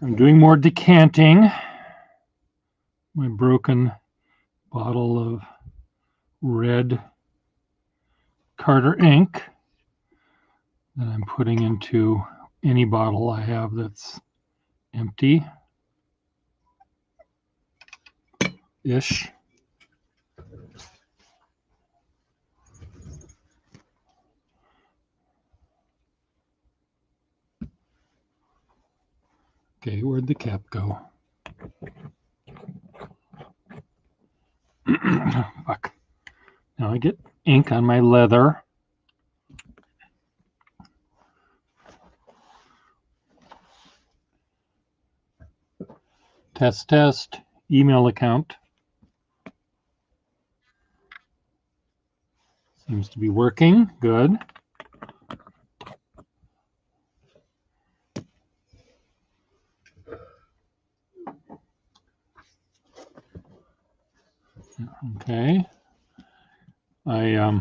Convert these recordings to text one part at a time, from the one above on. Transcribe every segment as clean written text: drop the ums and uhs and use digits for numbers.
I'm doing more decanting. My broken bottle of red Carter ink that I'm putting into any bottle I have that's empty-ish. Okay, where'd the cap go? Fuck. Now I get ink on my leather. Test, email account. Seems to be working, good. Okay. I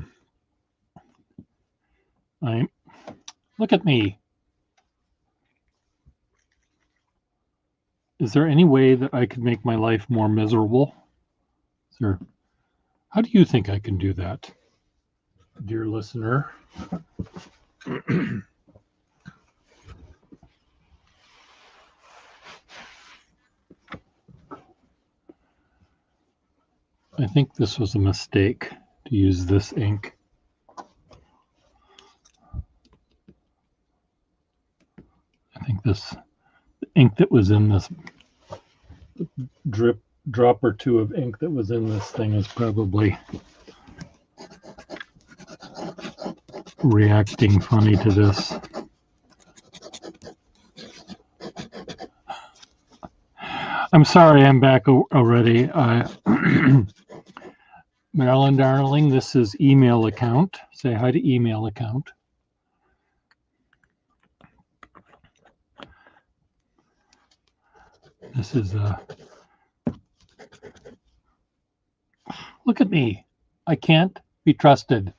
look at me. Is there any way that I could make my life more miserable? How do you think I can do that, dear listener? I think this was a mistake to use this ink. I think this ink that was in this drop or two of ink that was in this thing is probably reacting funny to this. I'm sorry, I'm back already. Marilyn, darling, this is email account. Say hi to email account. This is look at me. I can't be trusted.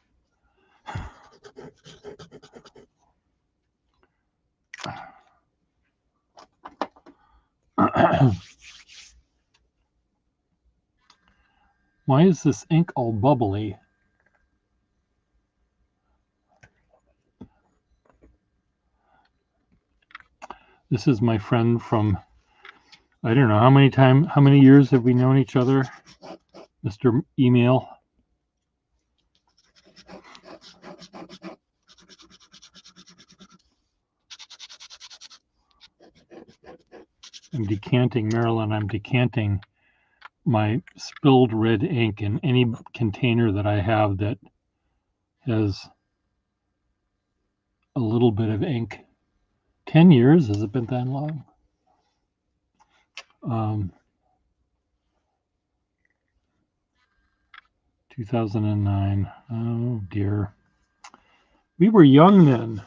Why is this ink all bubbly? This is my friend from, I don't know, how many years have we known each other? Mr. Email. I'm decanting, Marilyn, I'm decanting my spilled red ink in any container that I have that has a little bit of ink. 10 years? Has it been that long? 2009. Oh dear. We were young then.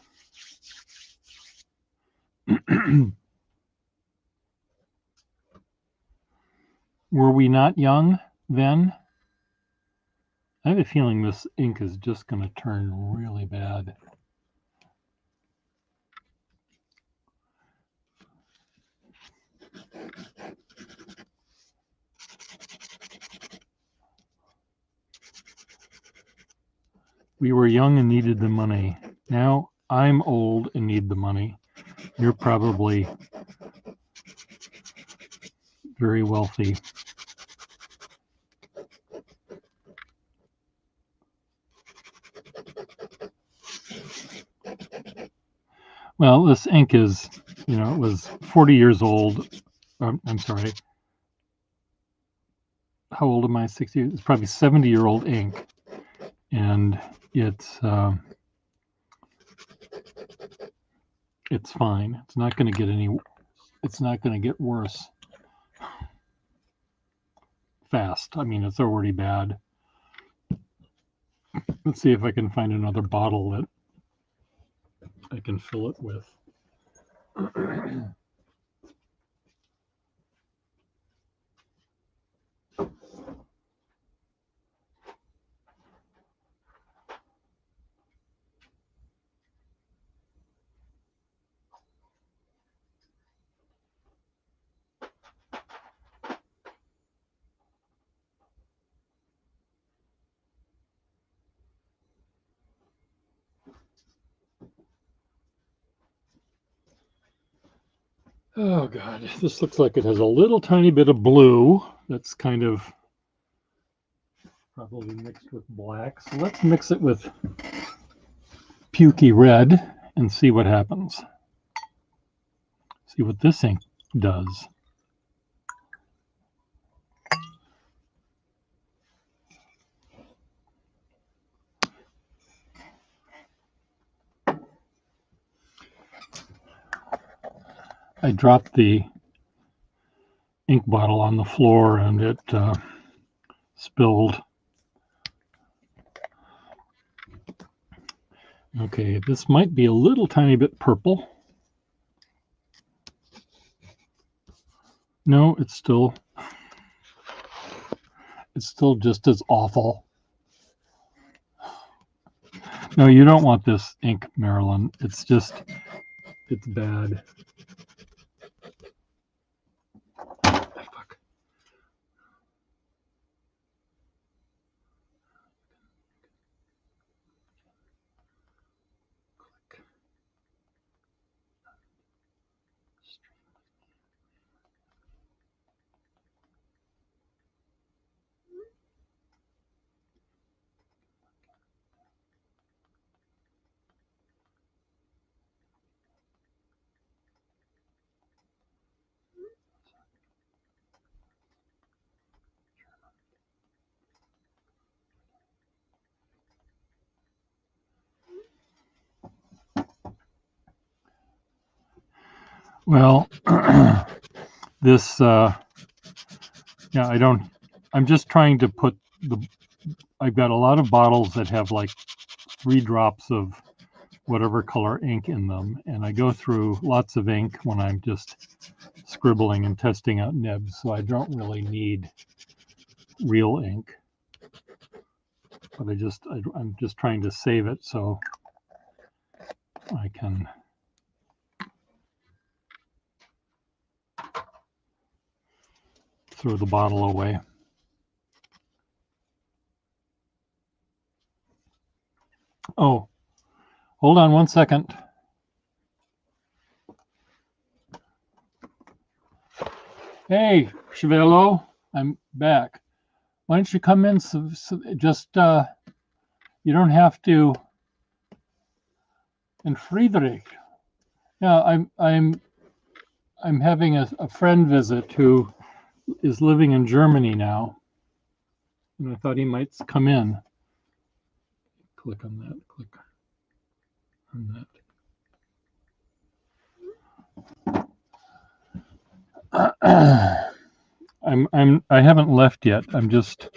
Were we not young then? I have a feeling this ink is just going to turn really bad. We were young and needed the money. Now I'm old and need the money. You're probably very wealthy. Well, this ink is, it was 40 years old. I'm sorry. How old am I? 60? It's probably 70-year-old ink. And it's fine. It's not going to get worse fast. I mean, it's already bad. Let's see if I can find another bottle that I can fill it with. Oh God, this looks like it has a little tiny bit of blue that's kind of probably mixed with black. So let's mix it with pukey red and see what happens. See what this ink does. I dropped the ink bottle on the floor and it spilled. Okay, this might be a little tiny bit purple. No, it's still just as awful. No, you don't want this ink, Marilyn. It's bad. Fuck. Well, this, yeah, I'm just trying to put I've got a lot of bottles that have like 3 drops of whatever color ink in them. And I go through lots of ink when I'm just scribbling and testing out nibs. So I don't really need real ink. But I'm just trying to save it so I can throw the bottle away. Oh, hold on 1 second. Hey, Chivello, I'm back. Why don't you come in? Just you don't have to. And Friedrich, yeah, I'm having a friend visit who is living in Germany now, and I thought he might come in. Click on that. Click on that. I haven't left yet. I'm just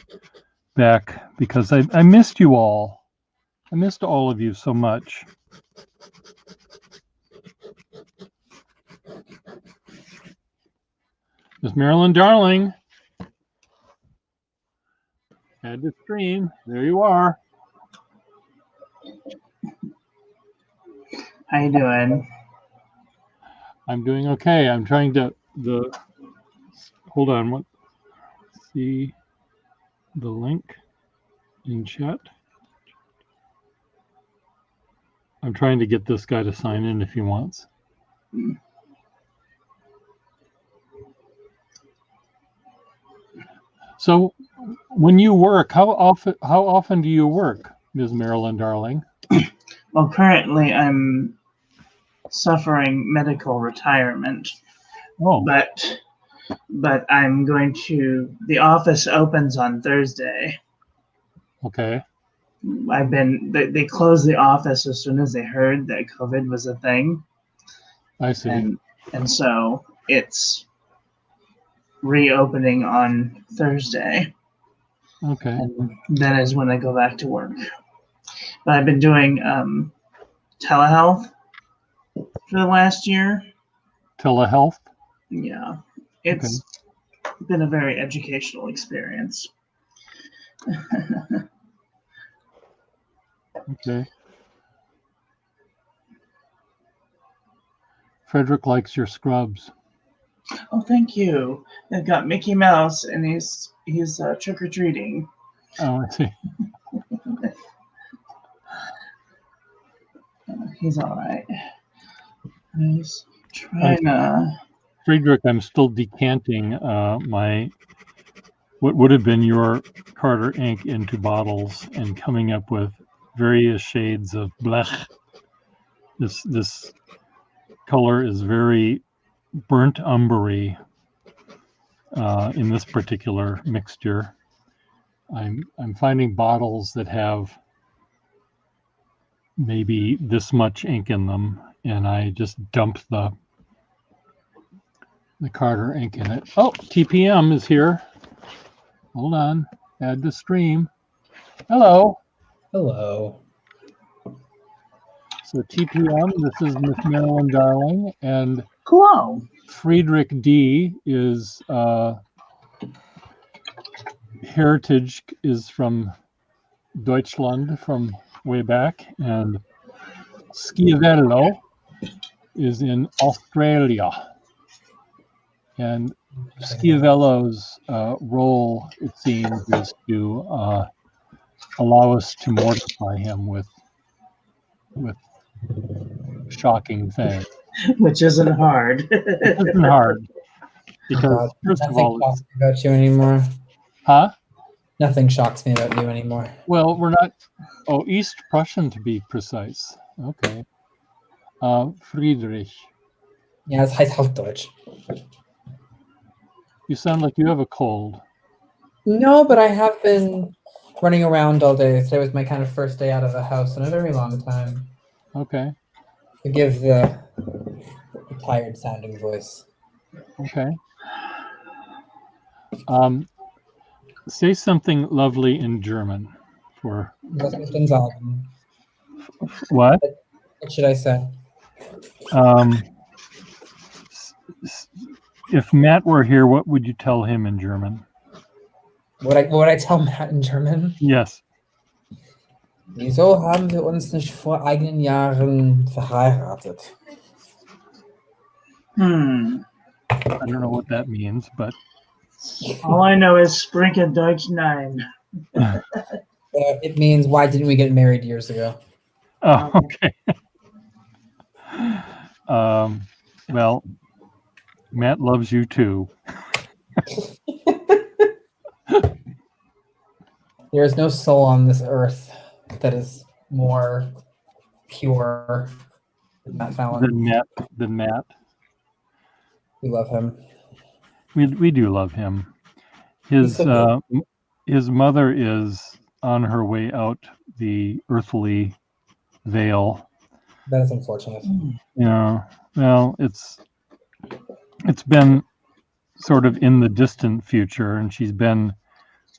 back because I missed you all. I missed all of you so much. Miss Marilyn Darling. Had to stream. There you are. How you doing? I'm doing okay. I'm trying to hold on. See the link in chat. I'm trying to get this guy to sign in if he wants. So when you work, how often do you work, Ms. Marilyn Darling? Well, currently I'm suffering medical retirement. Oh. But I'm going to. The office opens on Thursday. Okay. They closed the office as soon as they heard that COVID was a thing. I see. And so it's reopening on Thursday. Okay. And that is when I go back to work. But I've been doing telehealth for the last year. Telehealth? Yeah. It's been a very educational experience. Okay. Frederick likes your scrubs. Oh, thank you. They've got Mickey Mouse, and he's trick or treating. Oh, I see. He's all right. He's trying to. Friedrich, I'm still decanting what would have been your Carter ink into bottles and coming up with various shades of blech. This color is very burnt umbery in this particular mixture. I'm finding bottles that have maybe this much ink in them, and I just dump the Carter ink in it. Oh, TPM is here. Hold on. Add to stream. Hello. Hello. So TPM, this is Miss Marilyn Darling, and Hello. Friedrich D is heritage is from Deutschland from way back, and Schiavello is in Australia. And Schiavello's role, it seems, is to allow us to mortify him with shocking things. Which isn't hard. It isn't hard because first of all, Nothing shocks me about you anymore. huh? Nothing shocks me about you anymore. Well, we're not. Oh, East Prussian to be precise. Okay. Friedrich, Ja, das heißt Hochdeutsch. you sound like you have a cold. No, but I have been running around all day. Today was my kind of first day out of the house in a very long time. Okay. Forgive the tired sounding voice. Okay. Say something lovely in German for Was soll ich denn sagen? what? What should I say? If Matt were here, what would you tell him in German? What would I tell Matt in German? Yes. Wieso haben wir uns nicht vor einigen Jahren verheiratet? I don't know what that means, but All I know is Sprinke Deutsch 9. It means, why didn't we get married years ago? oh, okay. Well, Matt loves you too. There is no soul on this earth that is more pure than Matt Fallon. Than Matt. We love him. We do love him. He's so His mother is on her way out the earthly veil. That is unfortunate. Yeah. Well, it's been sort of in the distant future, and she's been,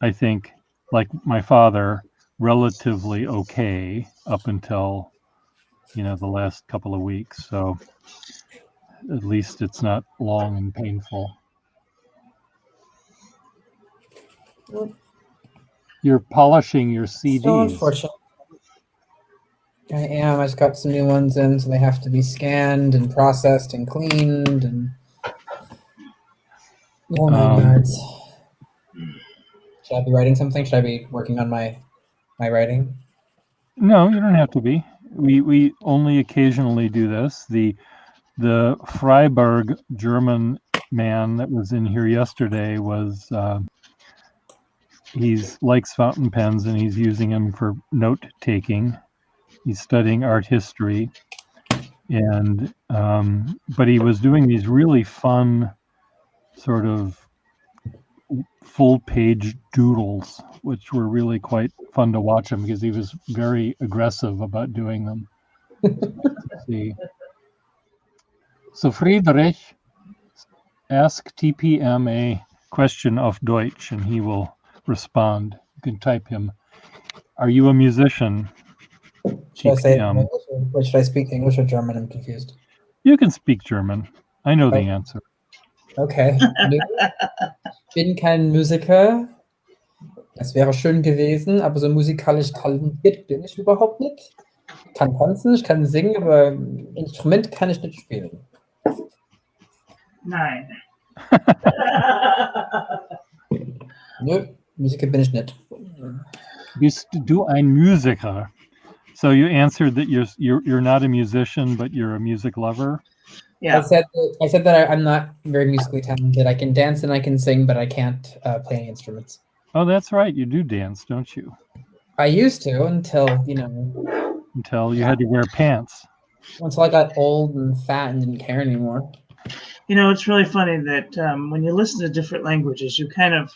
I think, like my father, relatively okay up until, the last couple of weeks. So at least it's not long and painful. You're polishing your CDs. So unfortunate. I am. I just got some new ones in, so they have to be scanned and processed and cleaned and all nine yards. Should I be writing something? Should I be working on my writing? No, you don't have to be. We only occasionally do this. The Freiburg German man that was in here yesterday was he's likes fountain pens and he's using them for note taking. He's studying art history, and but he was doing these really fun sort of full page doodles, which were really quite fun to watch him because he was very aggressive about doing them. Let's see. So Friedrich, ask TPM a question of Deutsch and he will respond. You can type him. Are you a musician? Should I say it in TPM. English, or should I speak English or German? I'm confused. You can speak German. I know the answer. Okay. Ich bin kein Musiker. Das wäre schön gewesen, aber so musikalisch talentiert bin ich überhaupt nicht. Ich kann tanzen, ich kann singen, aber Instrument kann ich nicht spielen. 9. Nö, Musiker bin ich nicht. Bist du ein Musiker? So you answered that you're not a musician, but you're a music lover. Yeah. I said that I'm not very musically talented. I can dance and I can sing, but I can't play any instruments. Oh, that's right. You do dance, don't you? I used to until Until you had to wear pants. until I got old and fat and didn't care anymore. It's really funny that when you listen to different languages, you kind of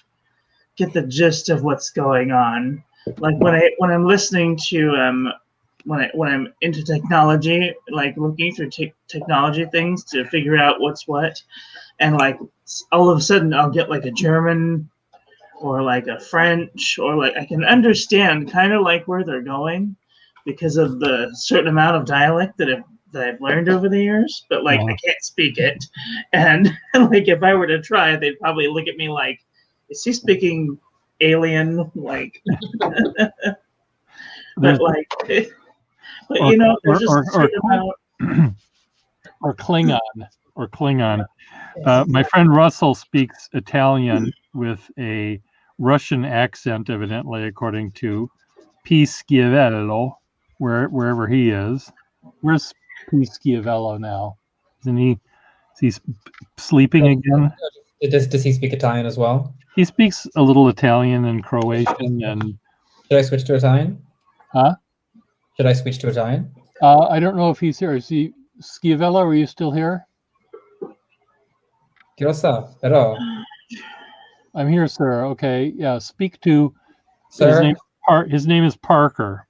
get the gist of what's going on. Like when I'm listening to when I'm into technology, like looking through technology things to figure out what's what, and like all of a sudden I'll get like a German or like a French, or like I can understand kind of like where they're going because of the certain amount of dialect that I've learned over the years, but like I can't speak it. And like if I were to try, they'd probably look at me like, is he speaking alien? Like but like but there's just a certain amount. Or Klingon. My friend Russell speaks Italian with a Russian accent, evidently, according to P. Schiavello, wherever he is. Where's P. Schiavello now? Is he sleeping again? Does he speak Italian as well? He speaks a little Italian and Croatian. And should I switch to Italian? Huh? Should I switch to Italian? I don't know if he's here. Is he Schiavello? Are you still here? Chi lo sa, però. I'm here, sir. Okay, yeah. Speak to Sir. His name is Parker.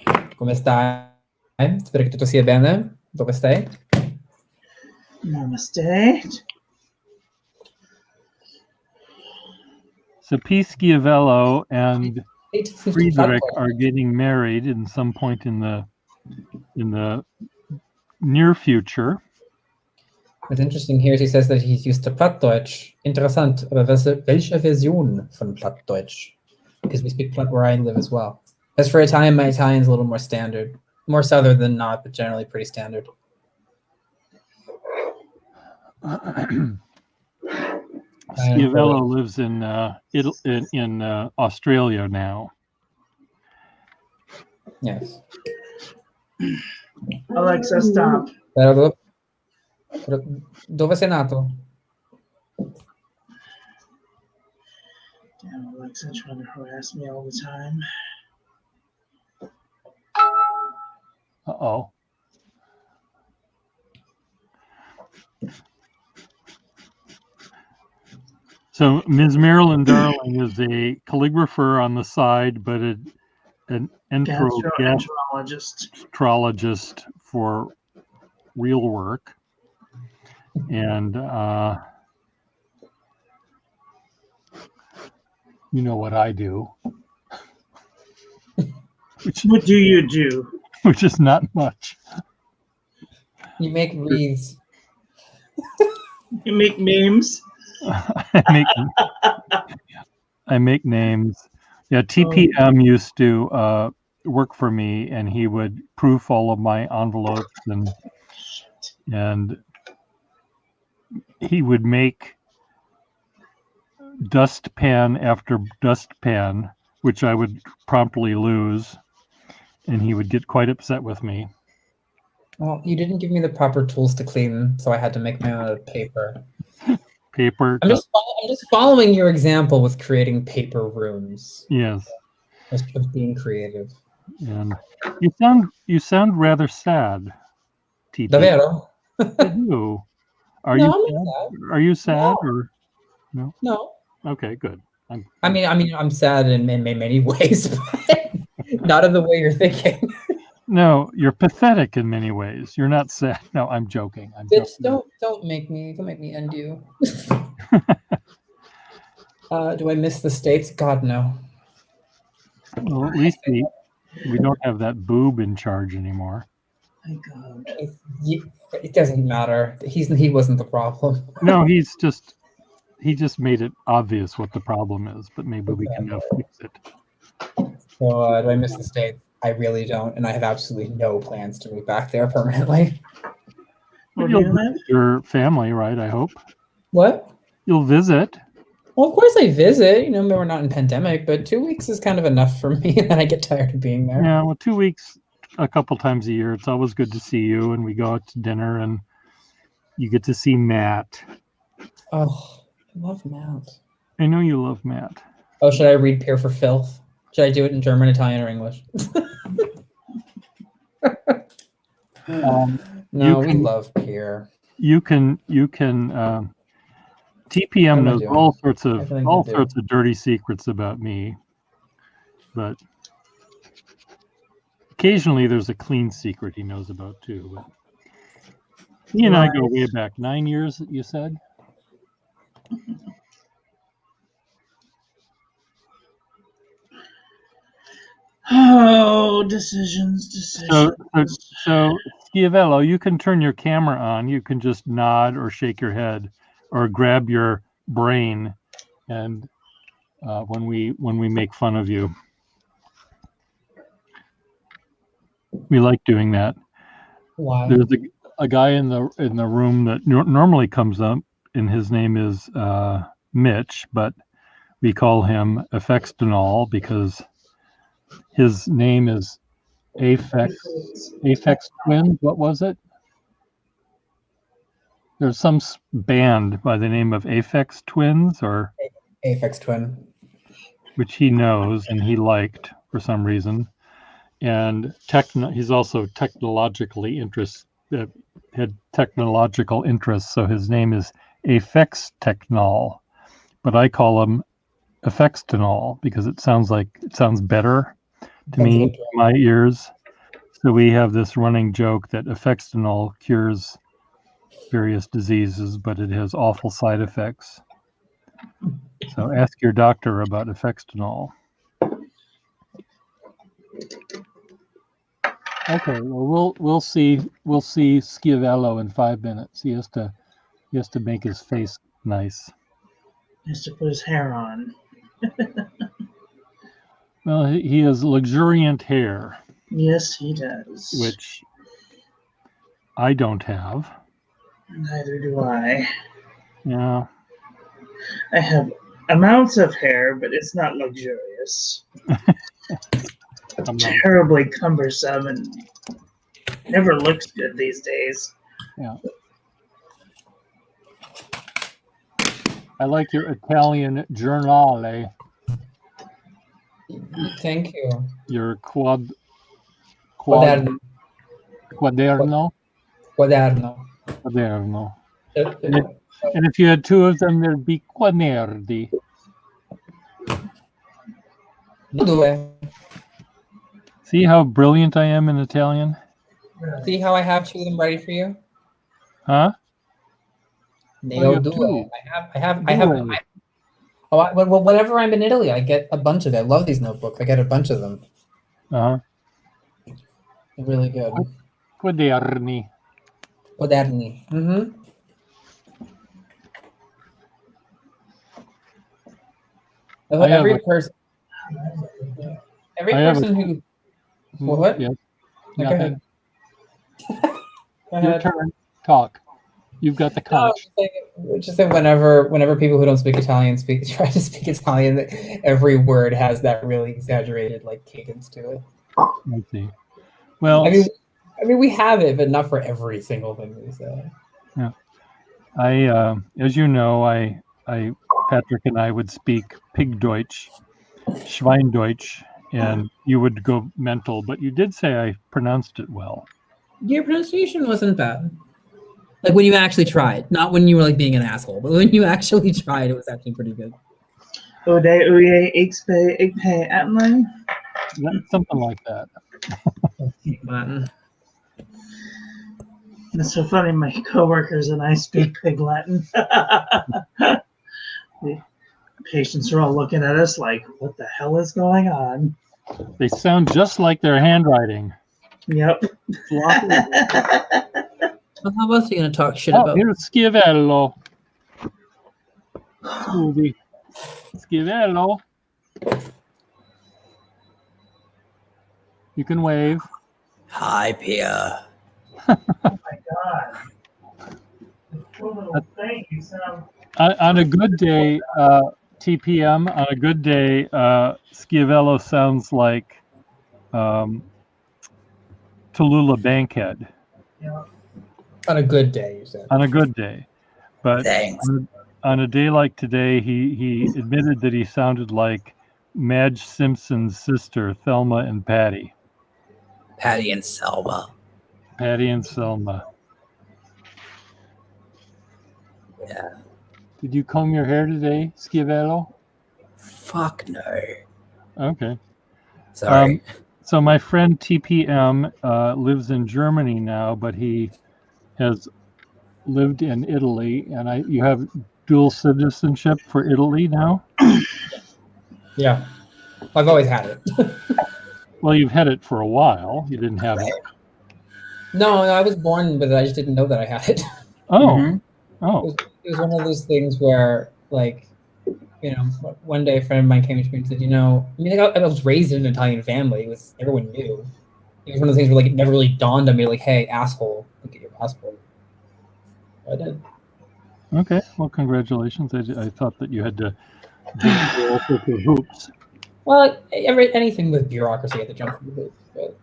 Come stai? Spero che tutto sia bene. Dove stai? Namaste. So P. Schiavello and Friedrich are getting married in some point in the near future. What's interesting here is he says that he's used to Plattdeutsch. Interessant, aber welche Version von Plattdeutsch? Because we speak Platt where I live as well. As for Italian, my Italian's a little more standard. More southern than not, but generally pretty standard. Schiavello lives in Australia now. Yes. Alexa, stop. Dove sei nato? Damn, Alexa trying to harass me all the time. Uh-oh. So Ms. Marilyn Darling is a calligrapher on the side, but an gastroenterologist for real work. And you know what I do. What do you do? Which is not much. You make wreaths. You make memes. I make names. Yeah, TPM used to work for me, and he would proof all of my envelopes, and he would make dustpan after dustpan, which I would promptly lose, and he would get quite upset with me. Well, you didn't give me the proper tools to clean, so I had to make my own out of paper. Paper. I'm just following your example with creating paper rooms. Yes. Just being creative. And you sound rather sad, TP. Davvero? I do. Are you sad No. or no? No. Okay, good. I mean, I'm sad in many ways, but not in the way you're thinking. No, you're pathetic in many ways. You're not sad. No, I'm joking. Bitch, don't make me end you. Do I miss the States? God, no. Well, at least we don't have that boob in charge anymore. My God. It doesn't matter. He wasn't the problem. No, he just made it obvious what the problem is, but maybe we can now fix it. So do I miss the States? I really don't, and I have absolutely no plans to move back there permanently. Where do you live? Your family, right? I hope. What? You'll visit. Well, of course I visit. We're not in pandemic, but 2 weeks is kind of enough for me, and then I get tired of being there. Yeah, well, 2 weeks a couple times a year. It's always good to see you, and we go out to dinner, and you get to see Matt. Oh, I love Matt. I know you love Matt. Oh, should I read Peer for Filth? Should I do it in German, Italian, or English? No, we love Peer. You can. TPM knows all sorts of dirty secrets about me, but occasionally there's a clean secret he knows about too. But he and I go way back, 9 years. You said. Oh, decisions. So Schiavello, you can turn your camera on. You can just nod or shake your head or grab your brain, and when we make fun of you, we like doing that. Why? There's a guy in the room that normally comes up, and his name is Mitch, but we call him Effextinol because his name is Aphex Twins. What was it? There's some band by the name of Aphex Twins, or Aphex Twin, which he knows and he liked for some reason. And he's also technologically had technological interests, so his name is Effextinol, but I call him Effextinol because it sounds better to me in my ears. So we have this running joke that Effextinol cures various diseases, but it has awful side effects. So ask your doctor about Effextinol. Okay, well we'll see Schiavello in 5 minutes. He has to make his face nice. He has to put his hair on. Well, he has luxuriant hair. Yes, he does. Which I don't have. Neither do I. Yeah. I have amounts of hair, but it's not luxurious. Terribly cumbersome and never looks good these days. Yeah. I like your Italian giornale. Thank you. Your quaderno. And if you had two of them, there'd be quaderni. See how brilliant I am in Italian? See how I have two of them ready for you? Huh? Whenever I'm in Italy, I get a bunch of it. I love these notebooks. I get a bunch of them. Uh-huh. They're really good. Quaderni. Mm-hmm. Every person who... What? Yes. Go ahead. Your turn. Talk. You've got the conch. Just that whenever people who don't speak Italian try to speak Italian, every word has that really exaggerated cadence to it. I see. Well, I mean, we have it, but not for every single thing we say. Yeah. I, as you know, Patrick and I would speak Pigdeutsch, Schweindeutsch, and you would go mental, but you did say I pronounced it well. Your pronunciation wasn't bad. Like when you actually tried, not when you were being an asshole, but when you actually tried, it was actually pretty good. Ode, uye, ikpe, ikpe, atlan? Something like that. Latin. It's so funny, my coworkers and I speak Pig Latin. The patients are all looking at us like, what the hell is going on? They sound just like their handwriting. Yep. Well, how else are you going to talk shit about? Here's Schiavello. Scooby. Schiavello. You can wave. Hi, Pia. Oh my God. Poor little thing. You sound... On a good day, TPM, on a good day, Schiavello sounds like Tallulah Bankhead On a good day, you said. on a good day. But Thanks. on a day like today, he admitted that he sounded like Madge Simpson's sister, Thelma and Patty. Patty and Selma. Patty and Selma. Yeah. Did you comb your hair today, Schiavello? Fuck no. Okay. Sorry. So my friend TPM lives in Germany now, but he has lived in Italy, and you have dual citizenship for Italy now? Yeah. I've always had it. Well, you've had it for a while. You didn't have it. No, I was born with it. I just didn't know that I had it. Oh, Mhm. oh, It was one of those things where, like, one day a friend of mine came to me and said, I was raised in an Italian family. Everyone knew. It was one of those things where, like, it never really dawned on me, like, hey, asshole, look at your passport. I did. okay. Well, congratulations. I thought that you had to jump through all sorts of hoops. Well, anything with bureaucracy at the jump through hoops, but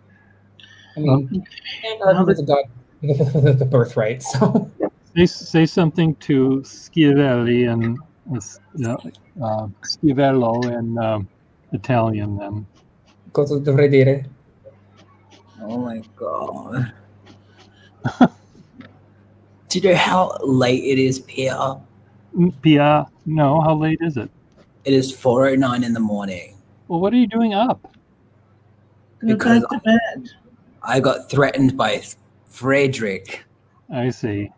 I mean, it's a god the birthright. So Say something to Schiavelli and Schiavello in Italian then. cosa dovrei dire? Oh my god. Do you know how late it is, Pierre? Pia, no, how late is it? It is 4:09 in the morning. Well, what are you doing up? Go Because back to bed. I got threatened by Frederick I see.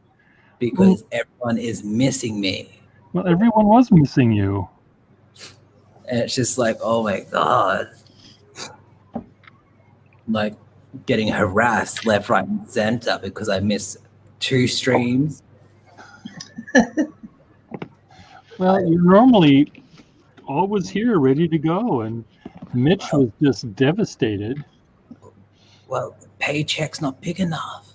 because everyone is missing me. Well, everyone was missing you. And it's just like, oh my god. Like getting harassed left, right, and center because I missed 2 streams. Well, you're normally always here, ready to go, and Mitch was just devastated. Well, the paycheck's not big enough.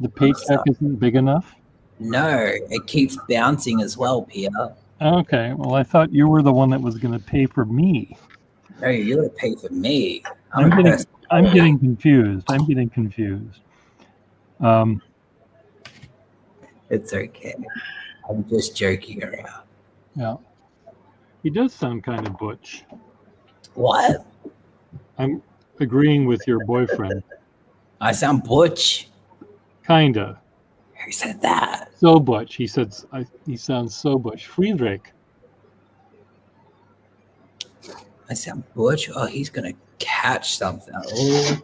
The paycheck isn't big enough. No, it keeps bouncing as well, Pierre. Okay, well, I thought you were the one that was going to pay for me. No, you're gonna pay for me. I'm getting confused. It's okay. I'm just joking around. Yeah, he does sound kind of butch. What? I'm agreeing with your boyfriend. I sound butch. Kinda. Who said that? So butch. He said he sounds so butch. Friedrich. I sound butch. Oh, he's gonna catch something. Oh.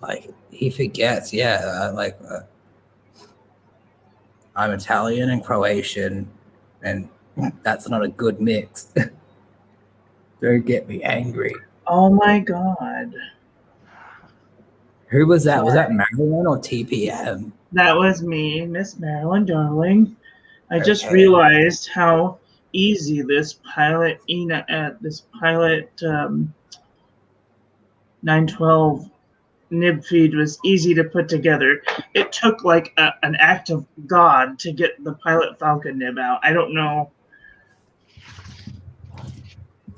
Like he forgets. Yeah, I'm Italian and Croatian, and that's not a good mix. Don't get me angry. Oh my god. Who was that? Was that Marilyn or TPM? That was me, Miss Marilyn Darling. I just Okay. realized how easy this pilot 912 nib feed was easy to put together. It took like an act of God to get the Pilot Falcon nib out. I don't know.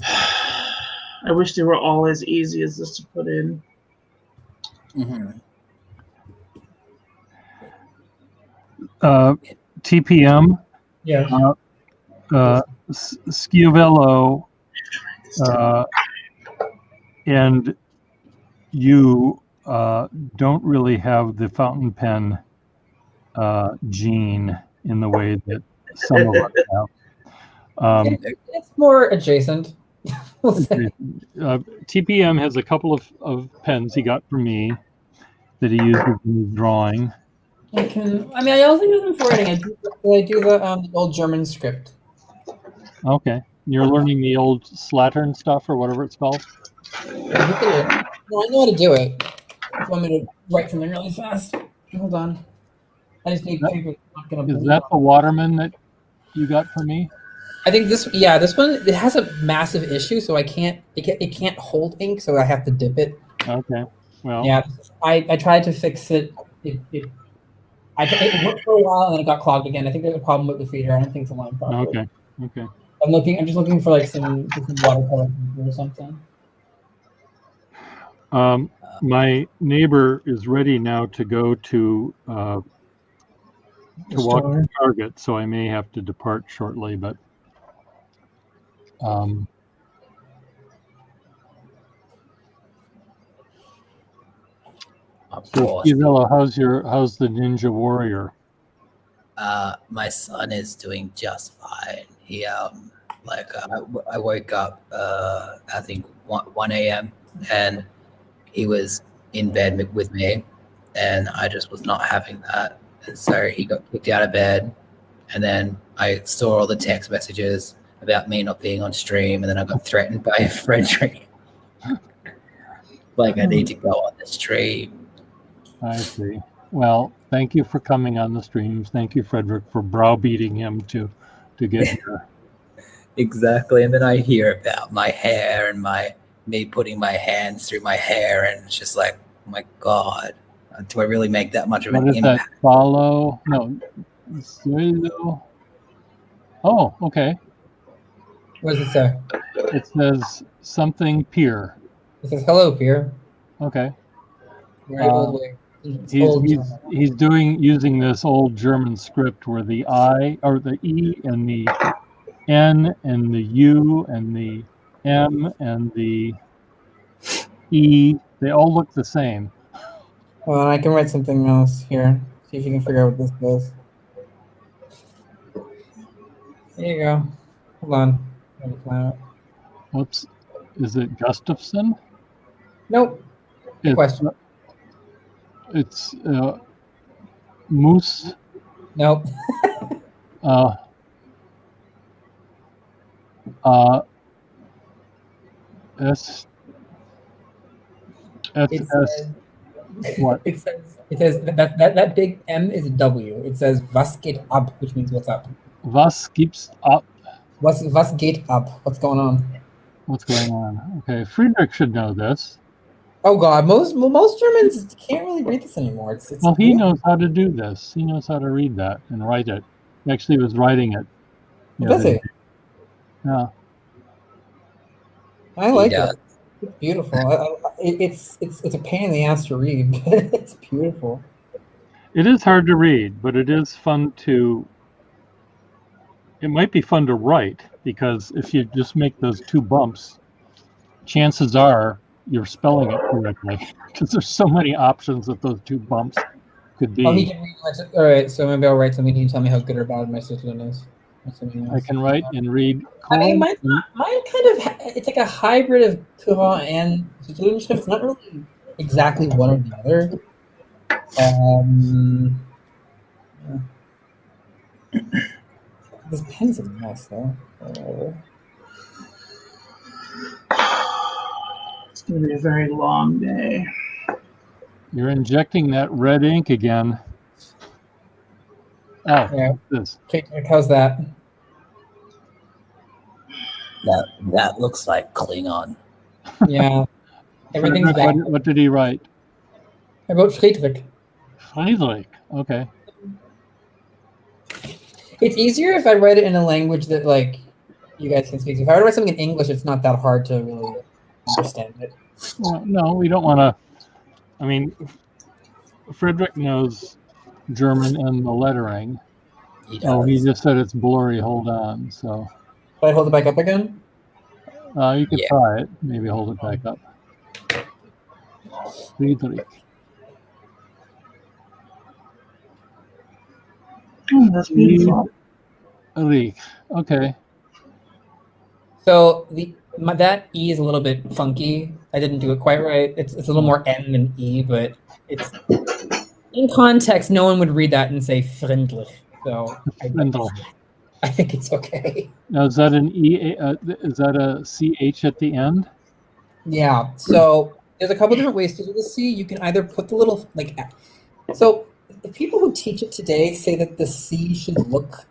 I wish they were all as easy as this to put in. Mm-hmm. TPM. Yeah. Schiavello and you don't really have the fountain pen gene in the way that some of us have. It's more adjacent. We'll say. TPM has a couple of pens he got from me that he uses in his drawing. I also use them for writing. I do the old German script. Okay. You're learning the old Slattern stuff or whatever it's called? No, I know how to do it. If you want me to write something really fast. Hold on. I just need people. Is that the Waterman that you got from me? I think this one, it has a massive issue, so it can't hold ink, so I have to dip it. Okay. Well, Yeah, I tried to fix it. It worked for a while, and then it got clogged again. I think there's a problem with the feeder. I don't think it's a line problem. okay. I'm just looking for like some watercolor paper or something. My neighbor is ready now to go to walk to Target, so I may have to depart shortly. But Of so course. Isabella, how's the Ninja Warrior? My son is doing just fine. He I woke up I think 1 a.m. and he was in bed with me, and I just was not having that. And so he got kicked out of bed, and then I saw all the text messages about me not being on stream, and then I got threatened by Frederick. Like I need to go on the stream. I see. Well, thank you for coming on the streams. Thank you, Frederick, for browbeating him to get here. Exactly. And then I hear about my hair and me putting my hands through my hair, and it's just like, oh my God, do I really make that much of What an is impact? that? Follow? No. Suelo? Oh, okay. What does it say? It says something peer. It says hello, Pierre. Okay. Very old way. It's old German. He's using this old German script where the I or the E and the N and the U and the M and the E, they all look the same. Well, I can write something else here. See if you can figure out what this does. There you go. Hold on. Let me plan it. Whoops. Is it Gustafson? Nope. Good question. It's Moose. Nope. S. It says, what? It says that big M is a W. It says was geht ab, which means what's up. Was gibt's ab? Was geht ab? What's going on? What's going on? Okay, Friedrich should know this. Oh God, most Germans can't really read this anymore. It's well, he knows how to do this. He knows how to read that and write it. He actually was writing it. Does he? Yeah. I like it. It's beautiful. It's a pain in the ass to read, but it's beautiful. It is hard to read, but it is fun to. It might be fun to write, because if you just make those two bumps, chances are you're spelling it correctly, because there's so many options that those two bumps could be. Oh, he can read. All right, so maybe I'll write something. Can you tell me how good or bad my system is? I can write and read. I mean, mine kind of, it's like a hybrid of Courant and Zitronenschrift. It's not really exactly one or the other. This pen's a mess, though. It's going to be a very long day. You're injecting that red ink again. Oh, yeah. This. How's that? That looks like Klingon. Yeah. Everything's back. What did he write? I wrote Friedrich. Friedrich. Okay. It's easier if I write it in a language that, like, you guys can speak. If I were to write something in English, it's not that hard to really understand it. Well, no, we don't want to. I mean, Frederick knows German and the lettering. He just said it's blurry. Hold on. So. Should I hold it back up again? You could try it. Maybe hold it back up. Friedrich. Oh, that's beautiful. Friedrich. Okay. So that E is a little bit funky. I didn't do it quite right. It's a little more N than E, but it's in context. No one would read that and say Friendlich. So I think it's okay. Now, is that an E? Is that a CH at the end? Yeah. So there's a couple different ways to do the C. You can either put the little So the people who teach it today say that the C should look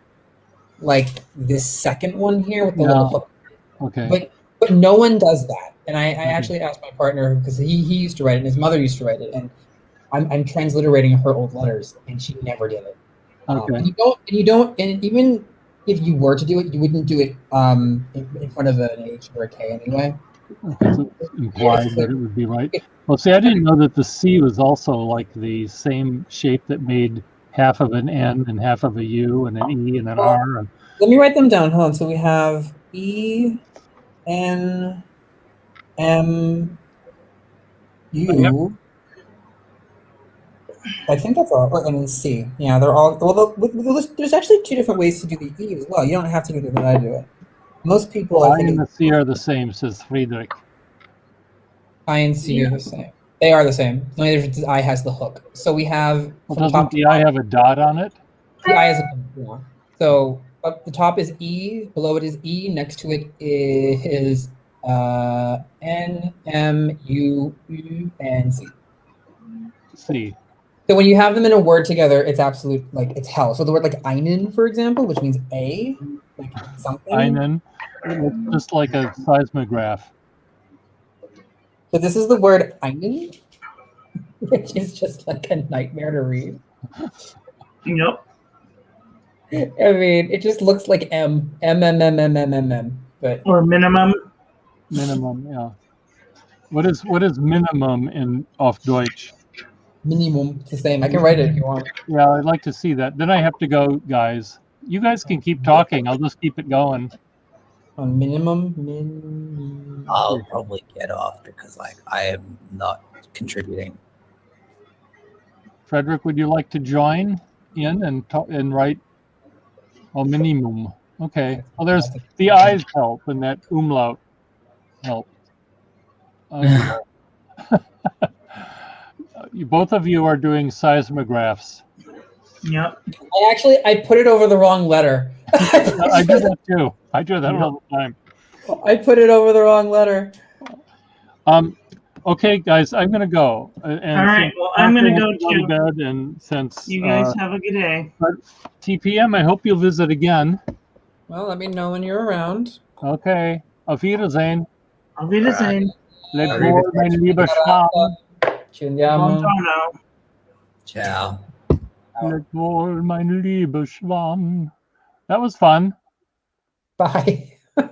like this second one here with the little hook. Okay. But no one does that. And I actually asked my partner, because he used to write it and his mother used to write it, and I'm transliterating her old letters, and she never did it. Okay. And even if you were to do it, you wouldn't do it in front of an H or a K anyway. Because it's implied that it would be right. Well, see, I didn't know that the C was also like the same shape that made half of an N and half of a U and an E and an R. And Let me write them down. Hold on. So we have E, N, M, U. I think that's all. And then C. Yeah, they're all. Well, there's actually two different ways to do the E as well. You don't have to do the way I do it. Most people, I I think, and the C are the same, says Friedrich. I and C are the same. They are the same. The only difference is I has the hook. So we have Well, from doesn't top the I have a dot on it? the I has a yeah. So up the top is E, below it is E, next to it is N, M, U, U, and C. C. So when you have them in a word together, it's absolute like it's hell. So the word like einen, for example, which means a, like something. Einen. It looks just like a seismograph. So this is the word einen, which is just like a nightmare to read. Yep. I mean, it just looks like M, but Or minimum. Minimum, yeah. What is minimum in auf Deutsch? minimum. It's the same. I can write it if you want. Yeah, I'd like to see that. Then I have to go, guys. You guys can keep talking. I'll just keep it going. On minimum. I'll probably get off because like I am not contributing. Frederick, would you like to join in and talk and write? Oh, minimum. Okay. Well, there's the eyes help and that umlaut help. Both of you are doing seismographs. Yep. I put it over the wrong letter. I do that too. I do that all the time. I put it over the wrong letter. Okay, guys, I'm gonna go. And All right. Well, I'm gonna go to too. bed, and since You guys have a good day. TPM, I hope you'll visit again. Well, let me know when you're around. Okay. Auf Wiedersehen. Auf Wiedersehen. Leb wohl, mein lieber Schwan. Ci vediamo. Buongiorno. Ciao. Leb wohl, mein lieber Schwan. That was fun. Bye. Bye.